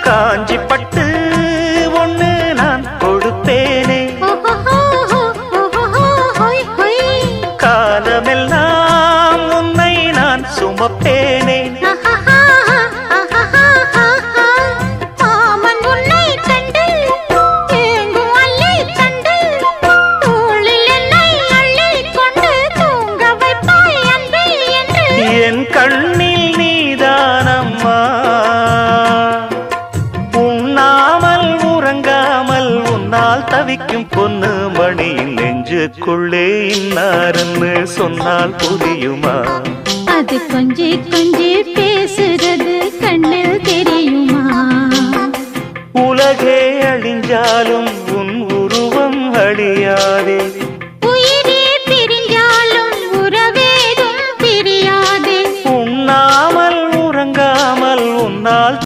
காஞ்சி பட்டு ஒண்ணு நான் கொடுப்பேனே, காலமெல்லாம் உன்னை நான் சுமப்பேனே. என் கண்ணில் நீதானம்மா, உண்ணாமல் உறங்காமல் உன்னால் தவிக்கும் பொண்ணு மணியின் நெஞ்சுக்குள்ளே இன்னாருன்னு சொன்னால் புரியுமா? அது கொஞ்சி கொஞ்சி பேசுறது கண்ணில் தெரியுமா? உலகே அழிஞ்சாலும் உன் உருவம் அழியாதே.